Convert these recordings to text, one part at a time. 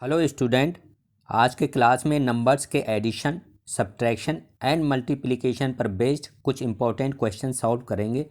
Hello student, आज के class में नंबर्स के एडिशन, सब्ट्रैक्शन एंड मल्टीप्लिकेशन पर बेस्ड कुछ इंपॉर्टेंट क्वेश्चन सॉल्व करेंगे।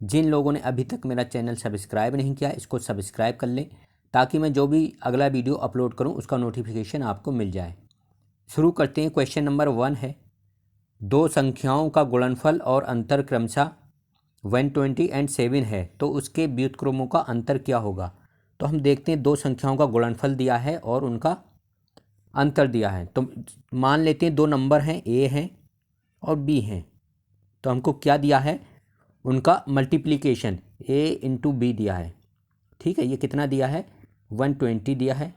जिन लोगों ने अभी तक मेरा चैनल सब्सक्राइब नहीं किया, इसको सब्सक्राइब कर लें ताकि मैं जो भी अगला वीडियो अपलोड करूं उसका नोटिफिकेशन आपको मिल जाए। शुरू करते हैं। क्वेश्चन नंबर 1 है, दो संख्याओं का गुणनफल और अंतर क्रमशः 120 एंड 7 है, तो उसके व्युत्क्रमों का अंतर क्या होगा। तो हम देखते हैं, दो संख्याओं का गुणनफल दिया है और उनका अंतर दिया है। तो मान लेते हैं दो नंबर हैं, ए हैं और बी हैं। तो हमको क्या दिया है, उनका मल्टीप्लिकेशन ए इंटू बी दिया है। ठीक है, ये कितना दिया है, 120 दिया है।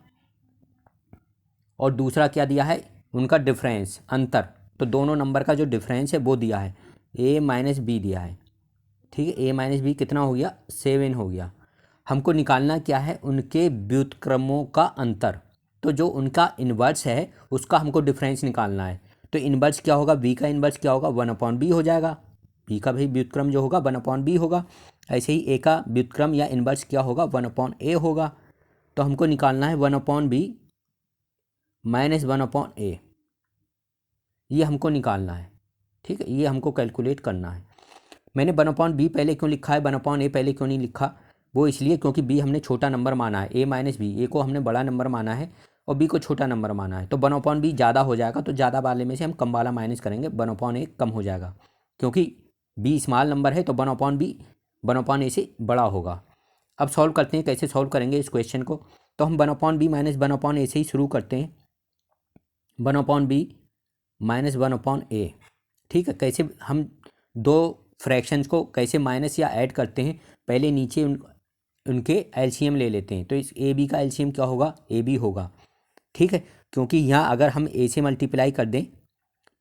और दूसरा क्या दिया है, उनका डिफरेंस, अंतर। तो दोनों नंबर का जो डिफरेंस है वो दिया है, ए माइनस बी दिया है। ठीक है, ए माइनस बी कितना हो गया, 7 हो गया। हमको निकालना क्या है, उनके व्युत्क्रमों का अंतर। तो जो उनका इन्वर्स है उसका हमको डिफरेंस निकालना है। तो इन्वर्स क्या होगा, बी का इन्वर्स क्या होगा, 1/b हो जाएगा। बी का भी व्युत्क्रम जो होगा 1/b होगा। ऐसे ही ए का व्युत्क्रम या इन्वर्स क्या होगा, 1/a होगा। तो हमको निकालना है 1/b माइनस 1/a, ये हमको निकालना है। ठीक है, ये हमको कैलकुलेट करना है। मैंने 1/b पहले क्यों लिखा है, 1/a पहले क्यों नहीं लिखा, वो इसलिए क्योंकि b हमने छोटा नंबर माना है, a माइनस बी, ए को हमने बड़ा नंबर माना है और b को छोटा नंबर माना है। तो 1/b ज़्यादा हो जाएगा, तो ज़्यादा वाले में से हम कम वाला माइनस करेंगे, 1/a कम हो जाएगा। क्योंकि b स्मॉल नंबर है तो 1/b 1/a से बड़ा होगा। अब सॉल्व करते हैं, कैसे सॉल्व करेंगे इस क्वेश्चन को। तो हम 1/b माइनस 1/a से ही शुरू करते हैं। 1/b minus 1/a। ठीक है, कैसे हम दो फ्रैक्शंस को कैसे माइनस या ऐड करते हैं, पहले नीचे उनके एलसीएम ले लेते हैं। तो इस ए बी का एलसीएम क्या होगा, ए बी होगा। ठीक है, क्योंकि यहाँ अगर हम ए से मल्टीप्लाई कर दें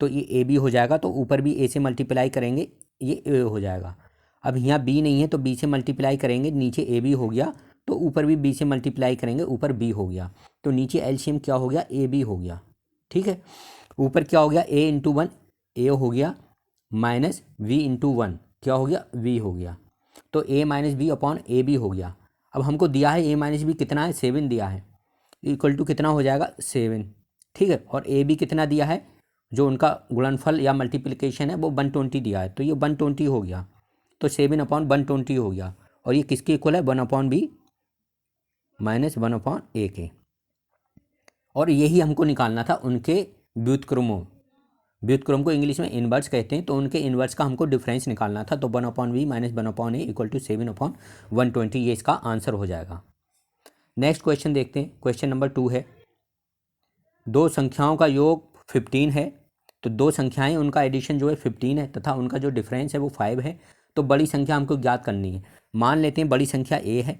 तो ये ए बी हो जाएगा, तो ऊपर भी ए से मल्टीप्लाई करेंगे ये ए हो जाएगा। अब यहाँ बी नहीं है तो बी से मल्टीप्लाई करेंगे, नीचे ए बी हो गया, तो ऊपर भी बी से मल्टीप्लाई करेंगे, ऊपर बी हो गया। तो नीचे एलसीएम क्या हो गया, ए बी हो गया। ठीक है, ऊपर क्या हो गया, ए इंटू 1 ए हो गया, माइनस वी इंटू 1 क्या हो गया, वी हो गया। तो A minus B upon A B हो गया। अब हमको दिया है ए माइनस बी कितना है, 7 दिया है, इक्वल टू कितना हो जाएगा, 7। ठीक है, और ए बी कितना दिया है, जो उनका गुणनफल या मल्टीप्लिकेशन है वो 120 दिया है, तो ये 120 हो गया। तो 7/120 हो गया। और ये किसके इक्वल है, 1/b माइनस 1/a के। और यही हमको निकालना था उनके व्युत्क्रमों। व्युत्क्रम को इंग्लिश में इन्वर्स कहते हैं, तो उनके इन्वर्स का हमको डिफरेंस निकालना था। तो 1/b minus 1/a equal to 7/120, ये इसका आंसर हो जाएगा। नेक्स्ट क्वेश्चन देखते हैं। क्वेश्चन नंबर 2 है, दो संख्याओं का योग 15 है। तो दो संख्याएं, उनका एडिशन जो है 15 है तथा उनका जो डिफरेंस है वो 5 है। तो बड़ी संख्या हमको ज्ञात करनी है। मान लेते हैं बड़ी संख्या a है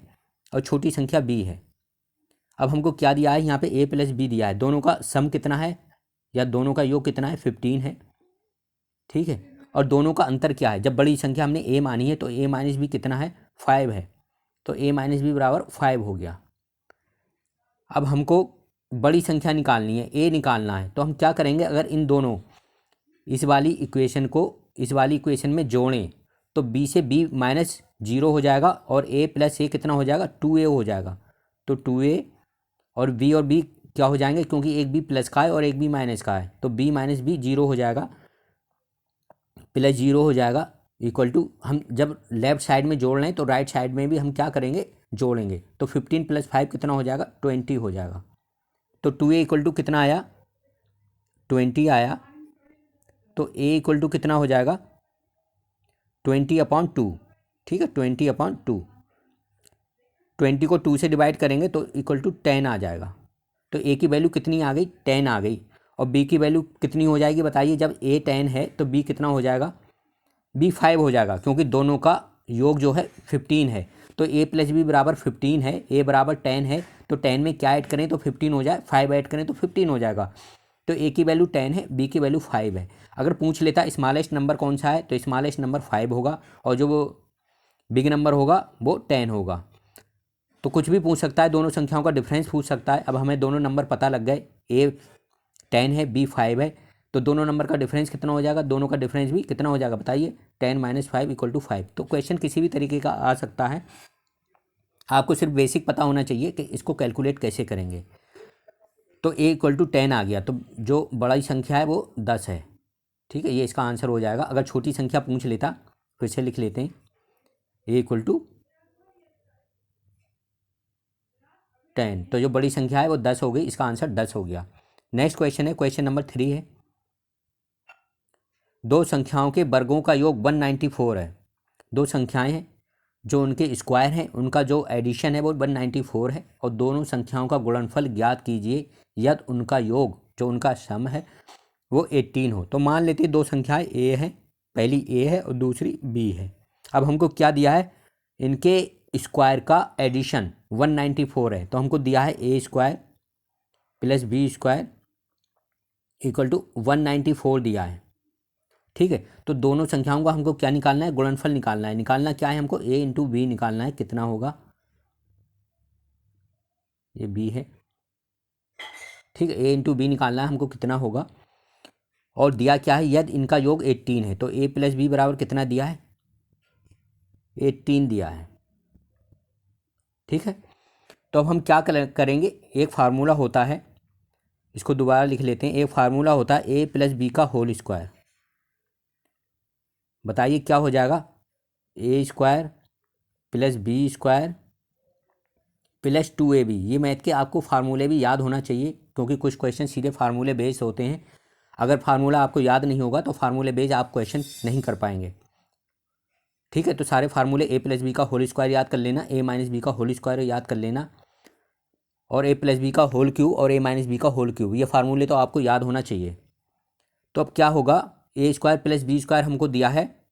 और छोटी संख्या b है। अब हमको क्या दिया है, यहाँ पे a प्लस b दिया है, दोनों का सम कितना है या दोनों का योग कितना है, 15 है। ठीक है, और दोनों का अंतर क्या है, जब बड़ी संख्या हमने a मानी है तो a माइनस बी कितना है, 5 है। तो a माइनस बी बराबर 5 हो गया। अब हमको बड़ी संख्या निकालनी है, a निकालना है। तो हम क्या करेंगे, अगर इन दोनों इस वाली इक्वेशन को इस वाली इक्वेशन में जोड़ें तो b से b माइनस 0 हो जाएगा और a प्लस a कितना हो जाएगा, 2a हो जाएगा। तो 2a और b क्या हो जाएंगे, क्योंकि एक b प्लस का है और एक b माइनस का है, तो b माइनस बी 0 हो जाएगा, प्लस 0 हो जाएगा, इक्वल टू, हम जब लेफ्ट साइड में जोड़ लें तो राइट साइड में भी हम क्या करेंगे, जोड़ेंगे। तो 15 + 5 कितना हो जाएगा, 20 हो जाएगा। तो 2a इक्वल टू कितना आया, 20 आया। तो a इक्वल टू कितना हो जाएगा, 20/2। ठीक है, 20/2। 20 को 2 से डिवाइड करेंगे तो इक्वल टू 10 आ जाएगा। तो a की वैल्यू कितनी आ गई, 10 आ गई। और b की वैल्यू कितनी हो जाएगी बताइए, जब a 10 है तो b कितना हो जाएगा, b 5 हो जाएगा, क्योंकि दोनों का योग जो है 15 है। तो a प्लस बी बराबर 15 है, a बराबर 10 है, तो 10 में क्या ऐड करें तो 15 हो जाए, 5 ऐड करें तो 15 हो जाएगा। तो a की वैल्यू 10 है, b की वैल्यू 5 है। अगर पूछ लेता स्मॉलेस्ट नंबर कौन सा है, तो स्मॉलेस्ट नंबर 5 होगा और जो वो बिग नंबर होगा वो 10 होगा। तो कुछ भी पूछ सकता है, दोनों संख्याओं का डिफरेंस पूछ सकता है। अब हमें दोनों नंबर पता लग गए, a 10 है, b 5 है, तो दोनों नंबर का डिफरेंस कितना हो जाएगा, दोनों का डिफरेंस भी कितना हो जाएगा बताइए, 10 - 5 = 5। तो क्वेश्चन किसी भी तरीके का आ सकता है, आपको सिर्फ बेसिक पता होना चाहिए कि इसको कैलकुलेट कैसे करेंगे। तो a इक्वल टू 10 आ गया, तो जो बड़ी संख्या है वो 10 है। ठीक है, ये इसका आंसर हो जाएगा। अगर छोटी संख्या पूछ लेता, फिर से लिख लेते हैं, a इक्वल टू 10, तो जो बड़ी संख्या है वो 10 हो गई, इसका आंसर 10 हो गया। नेक्स्ट क्वेश्चन है, क्वेश्चन नंबर 3 है, दो संख्याओं के वर्गों का योग 194 है। दो संख्याएं हैं, जो उनके स्क्वायर हैं, उनका जो एडिशन है वो 194 है, और दोनों संख्याओं का गुणनफल ज्ञात कीजिए यदि उनका योग, जो उनका सम है, वो 18 हो। तो मान लेते हैं दो संख्याएं a है, पहली a है और दूसरी b है। अब हमको क्या दिया है, इनके स्क्वायर का एडिशन 194 है, तो हमको दिया है a square plus b square equal to 194 दिया है। ठीक है, तो दोनों संख्याओं का हमको क्या निकालना है, गुणनफल निकालना है। निकालना क्या है हमको, a इंटू बी निकालना है, कितना होगा, ये b है। ठीक है, a इंटू बी निकालना है हमको, कितना होगा, और दिया क्या है, यदि इनका योग 18 है, तो a प्लस बी बराबर कितना दिया है, 18 दिया है। ठीक है, तो अब हम क्या करेंगे, एक फार्मूला होता है, इसको दोबारा लिख लेते हैं। एक फार्मूला होता है a प्लस बी का होल स्क्वायर। बताइए क्या हो जाएगा, a square plus B square plus 2ab। ये मैथ के आपको फार्मूले भी याद होना चाहिए, क्योंकि कुछ क्वेश्चन सीधे फार्मूले बेस्ड होते हैं। अगर फार्मूला आपको याद नहीं होगा तो फार्मूले बेस्ड आप क्वेश्चन नहीं कर पाएंगे। ठीक है, तो सारे फार्मूले a प्लस बी का होल स्क्वायर याद कर लेना, a माइनस बी का होल स्क्वायर याद कर लेना, और a प्लस बी का होल क्यूब और a माइनस बी का होल क्यूब, ये फार्मूले तो आपको याद होना चाहिए। तो अब क्या होगा, a square plus B square हमको दिया है,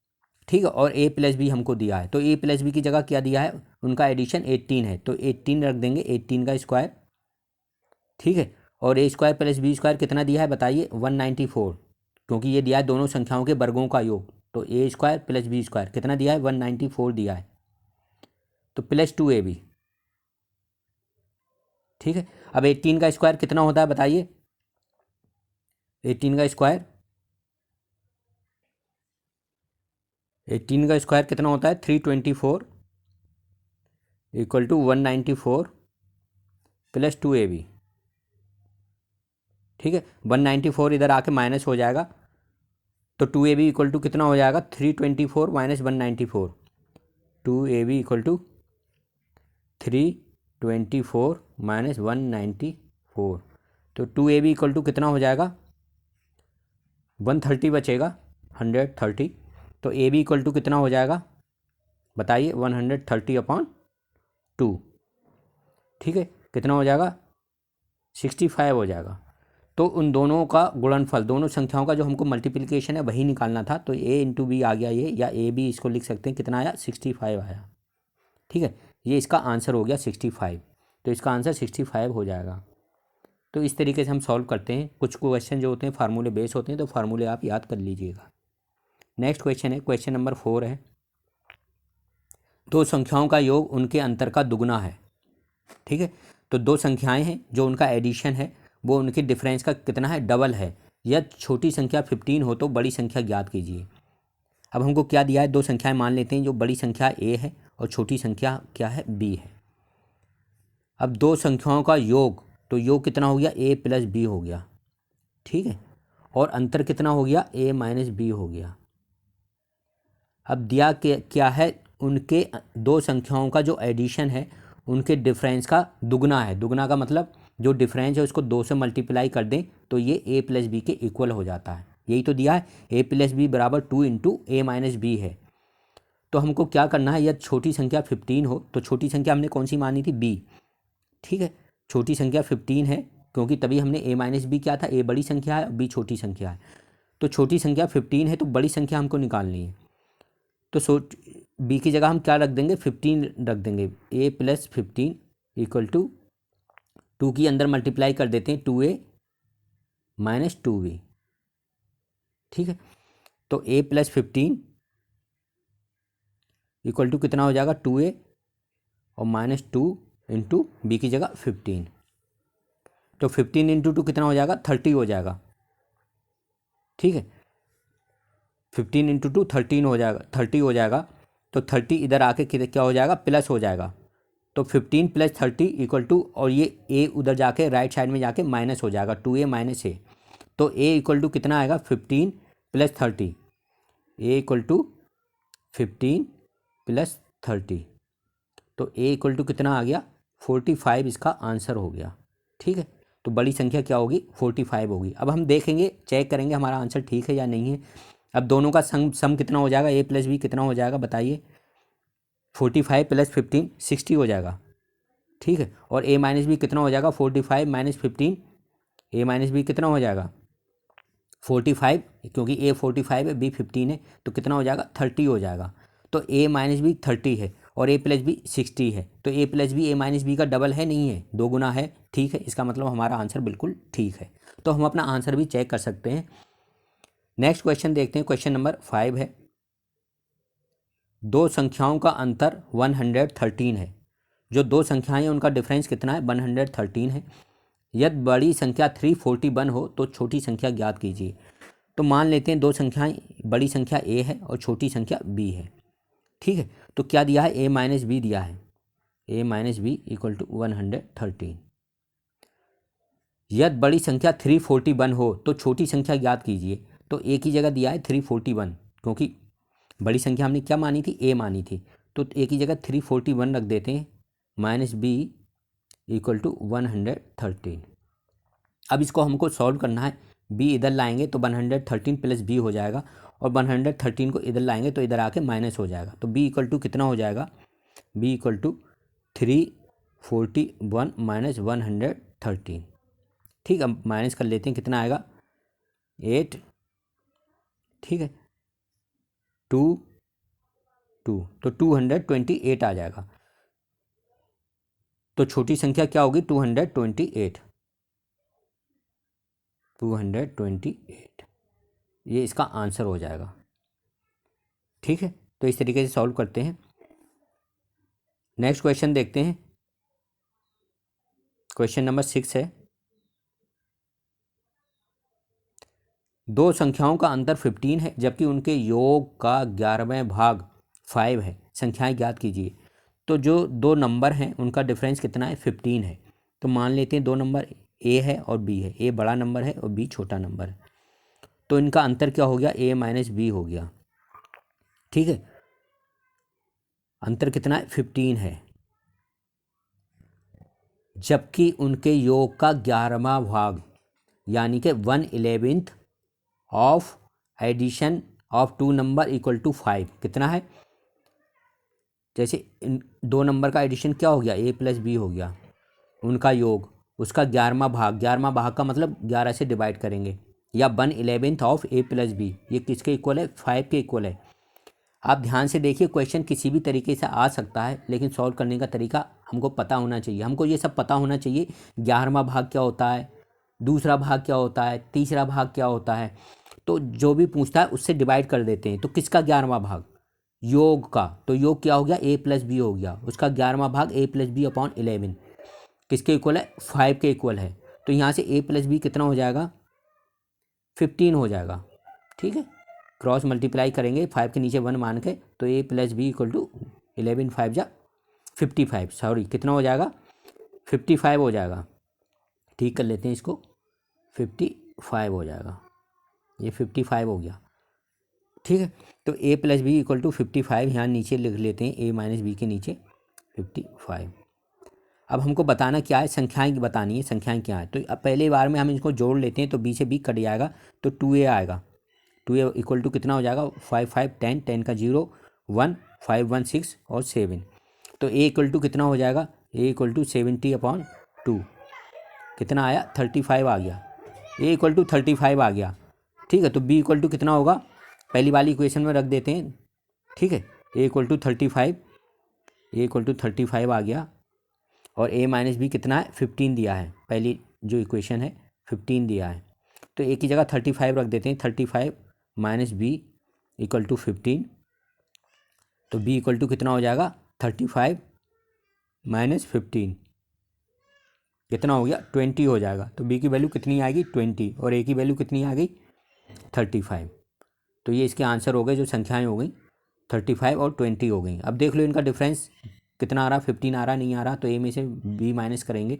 ठीक है, और a प्लस बी हमको दिया है, तो a प्लस बी की जगह क्या दिया है, उनका एडिशन 18 है, तो 18 रख देंगे, 18 का स्क्वायर। ठीक है, और a square plus B square कितना दिया है बताइए, 194, क्योंकि ये दिया है दोनों संख्याओं के वर्गों का योग, तो a square plus B square कितना दिया है, 194 दिया है, तो प्लस 2ab। ठीक है, अब 18 का स्क्वायर कितना होता है बताइए, 18 का स्क्वायर, 18 का स्क्वायर कितना होता है, 324 इक्वल टू 194 प्लस 2ab। ठीक है, 194 इधर आके माइनस हो जाएगा, तो 2ab इक्वल टू कितना हो जाएगा, 324 minus 194, 2ab equal to 324 minus 194, तो 2ab इक्वल टू कितना हो जाएगा, 130 बचेगा, 130, तो ab इक्वल टू कितना हो जाएगा बताइए, 130/2। ठीक है, कितना हो जाएगा, 65 हो जाएगा। तो उन दोनों का गुणनफल, दोनों संख्याओं का जो हमको मल्टीप्लिकेशन है वही निकालना था, तो a इंटू बी आ गया ये, या a भी इसको लिख सकते हैं, कितना आया, 65 आया। ठीक है, ये इसका आंसर हो गया 65, तो इसका आंसर 65 हो जाएगा। तो इस तरीके से हम सॉल्व करते हैं। कुछ क्वेश्चन जो होते हैं फार्मूले बेस होते हैं, तो फार्मूले आप याद कर लीजिएगा। नेक्स्ट क्वेश्चन है, क्वेश्चन नंबर 4 है, दो संख्याओं का योग उनके अंतर का दुगना है। ठीक है, तो दो संख्याएं हैं, जो उनका एडिशन है वो उनके डिफरेंस का कितना है, डबल है। यदि छोटी संख्या 15 हो तो बड़ी संख्या ज्ञात कीजिए। अब हमको क्या दिया है, दो संख्याएं मान लेते हैं, जो बड़ी संख्या a है और छोटी संख्या क्या है, b है। अब दो संख्याओं का योग, तो योग कितना हो गया, a प्लस बी हो गया। ठीक है, और अंतर कितना हो गया, a माइनस बी हो गया। अब दिया क्या है, उनके दो संख्याओं का जो एडिशन है उनके डिफरेंस का दुगना है। दुगना का मतलब जो डिफरेंस है उसको 2 से मल्टीप्लाई कर दें तो ये a प्लस बी के इक्वल हो जाता है। यही तो दिया है, a प्लस बी बराबर 2 इंटू ए माइनस बी है। तो हमको क्या करना है, यदि छोटी संख्या 15 हो, तो छोटी संख्या हमने कौन सी मानी थी, b। ठीक है, छोटी संख्या 15 है, क्योंकि तभी हमने a माइनस बी क्या था, a बड़ी संख्या है, b छोटी संख्या है। तो छोटी संख्या 15 है, तो बड़ी संख्या हमको निकालनी है। तो बी की जगह हम क्या रख देंगे, 15 रख देंगे, a प्लस 15 इक्वल टू 2 की अंदर मल्टीप्लाई कर देते हैं, 2a माइनस 2b। ठीक है, तो a प्लस 15 इक्वल टू कितना हो जाएगा, 2a और माइनस 2 इंटू बी की जगह 15, तो 15 इंटू 2 कितना हो जाएगा, 30 हो जाएगा। ठीक है, 15 इंटू 2 13 हो जाएगा, 30 हो जाएगा। तो 30 इधर आके क्या हो जाएगा, प्लस हो जाएगा, तो 15 प्लस 30 इक्वल टू, और ये ए उधर जाके राइट साइड में जाके माइनस हो जाएगा, 2a माइनस ए। तो ए इक्वल टू कितना आएगा 15 plus 30, A equal to 15 plus 30, तो ए इक्वल टू कितना आ गया 45, इसका आंसर हो गया। ठीक है, तो बड़ी संख्या क्या होगी 45 होगी। अब हम देखेंगे, चेक करेंगे हमारा आंसर ठीक है या नहीं है। अब दोनों का सम कितना हो जाएगा, ए प्लस बी कितना हो जाएगा बताइए, 45 प्लस 15 60 हो जाएगा। ठीक है, और ए माइनस बी कितना हो जाएगा 45 माइनस 15, ए माइनस बी कितना हो जाएगा 45, क्योंकि ए 45 है बी 15 है, तो कितना हो जाएगा 30 हो जाएगा। तो ए माइनस बी 30 है और ए प्लस बी 60 है, तो ए प्लस बी ए माइनस बी का डबल है नहीं है, दो गुना है। ठीक है, इसका मतलब हमारा आंसर बिल्कुल ठीक है। तो हम अपना आंसर भी चेक कर सकते हैं। नेक्स्ट क्वेश्चन देखते हैं, क्वेश्चन नंबर 5 है। दो संख्याओं का अंतर 113 है। जो दो संख्याएं हैं उनका डिफरेंस कितना है 113 है। यदि बड़ी संख्या 341 हो तो छोटी संख्या ज्ञात कीजिए। तो मान लेते हैं दो संख्याएं, बड़ी संख्या ए है और छोटी संख्या बी है। ठीक है, तो क्या दिया है, ए माइनस बी दिया है, ए माइनस बी इक्वल टू 113। यदि बड़ी संख्या 341 हो तो छोटी संख्या ज्ञात कीजिए। तो ए की जगह दिया है 341, क्योंकि बड़ी संख्या हमने क्या मानी थी, ए मानी थी, तो ए की जगह 341 रख देते हैं, माइनस बी इक्वल टू 113। अब इसको हमको सॉल्व करना है, बी इधर लाएंगे तो 113 प्लस बी हो जाएगा, और 113 को इधर लाएंगे तो इधर आके माइनस हो जाएगा। तो बी इक्वल टू कितना हो जाएगा, बी इक्वल टू 341 माइनस 113। ठीक, अब माइनस कर लेते हैं, कितना आएगा 8। ठीक है, 2 2 तो 228 आ जाएगा। तो छोटी संख्या क्या होगी 228, 228 ये इसका आंसर हो जाएगा। ठीक है, तो इस तरीके से सॉल्व करते हैं। नेक्स्ट क्वेश्चन देखते हैं, क्वेश्चन नंबर 6 है। दो संख्याओं का अंतर 15 है जबकि उनके योग का 11वां भाग 5 है, संख्याएं ज्ञात कीजिए। तो जो दो नंबर हैं उनका डिफरेंस कितना है 15 है। तो मान लेते हैं दो नंबर ए है और बी है, ए बड़ा नंबर है और बी छोटा नंबर है, तो इनका अंतर क्या हो गया, ए माइनस बी हो गया। ठीक है, अंतर कितना है 15 है, जबकि उनके योग का 11वां भाग यानी कि 1/11 of addition of two number equal to 5 कितना है। जैसे इन दो नंबर का एडिशन क्या हो गया, ए प्लस बी हो गया, उनका योग उसका 11वां भाग, 11वां भाग का मतलब 11 से डिवाइड करेंगे, या 1/11 ऑफ ए प्लस बी, ये किसके इक्वल है 5 के इक्वल है। आप ध्यान से देखिए, क्वेश्चन किसी भी तरीके से आ सकता है, लेकिन सॉल्व करने का तरीका हमको पता होना चाहिए। हमको ये सब पता होना चाहिए, 11वां भाग क्या होता है, दूसरा भाग क्या होता है, तीसरा भाग क्या होता है। तो जो भी पूछता है उससे डिवाइड कर देते हैं। तो किसका 11वां भाग, योग का, तो योग क्या हो गया ए प्लस बी हो गया, उसका 11वां भाग ए प्लस बी अपॉन 11 किसके इक्वल है 5 के इक्वल है। तो यहाँ से ए प्लस बी कितना हो जाएगा 15 हो जाएगा। ठीक है, क्रॉस मल्टीप्लाई करेंगे 5 के नीचे 1 मान के, तो ए प्लस बी इक्वल टू 11 5 जा 55, सॉरी कितना हो जाएगा 55 हो जाएगा। ठीक कर लेते हैं इसको, 55 हो जाएगा, ये 55 हो गया। ठीक है, तो ए प्लस बी इक्वल टू 55 यहाँ नीचे लिख लेते हैं, ए माइनस बी के नीचे 55। अब हमको बताना क्या है, संख्याएं बतानी है, संख्याएं क्या है। तो अब पहले बार में हम इसको जोड़ लेते हैं, तो बी से बी कट जाएगा, तो 2a आएगा, 2a इक्वल टू कितना हो जाएगा 5 5 10 10 का 0 1 5 1 6 और 7। तो a इक्वल टू कितना हो जाएगा, a इक्वल टू 70/2 कितना आया 35 आ गया, a इक्वल टू 35 आ गया। ठीक है, तो b इक्वल टू कितना होगा, पहली वाली इक्वेशन में रख देते हैं। ठीक है, a equal to 35, a equal to 35 आ गया, और a माइनस बी कितना है 15 दिया है, पहली जो इक्वेशन है 15 दिया है। तो a की जगह 35 रख देते हैं, 35 माइनस बी इक्वल टू 15, तो b इक्वल टू कितना हो जाएगा 35 माइनस 15 कितना हो गया 20 हो जाएगा। तो b की वैल्यू कितनी आएगी 20, और a की वैल्यू कितनी आ गई 35। तो ये इसके आंसर हो गए, जो संख्याएं हो गई 35 और 20 हो गई। अब देख लो इनका डिफरेंस कितना आ रहा, 15 आ रहा, नहीं आ रहा तो ए में से बी माइनस करेंगे,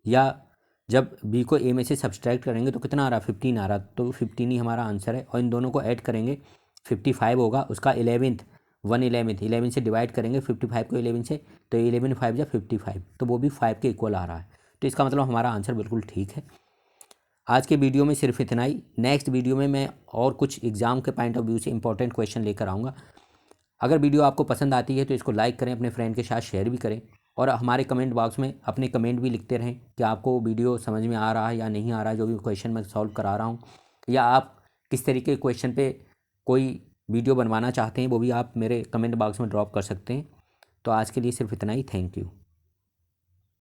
या जब बी को ए में से सब्सट्रैक्ट करेंगे तो कितना आ रहा, 15 आ रहा, तो 15 ही हमारा आंसर है। और इन दोनों को ऐड करेंगे 55 होगा, उसका 11th से डिवाइड करेंगे 55 को 11 से, तो 11 5 जा 55, तो वो भी 5 के इक्वल आ रहा है। तो इसका मतलब हमारा आंसर बिल्कुल ठीक है। आज के वीडियो में सिर्फ इतना ही। नेक्स्ट वीडियो में मैं और कुछ एग्ज़ाम के पॉइंट ऑफ व्यू से इंपॉर्टेंट क्वेश्चन लेकर आऊँगा। अगर वीडियो आपको पसंद आती है तो इसको लाइक करें, अपने फ्रेंड के साथ शेयर भी करें, और हमारे कमेंट बॉक्स में अपने कमेंट भी लिखते रहें कि आपको वीडियो समझ में आ रहा है या नहीं आ रहा है, जो भी क्वेश्चन मैं सॉल्व करा रहा हूँ, या आप किस तरीके के क्वेश्चन पे कोई वीडियो बनवाना चाहते हैं वो भी आप मेरे कमेंट बॉक्स में ड्रॉप कर सकते हैं। तो आज के लिए सिर्फ इतना ही। Thank you.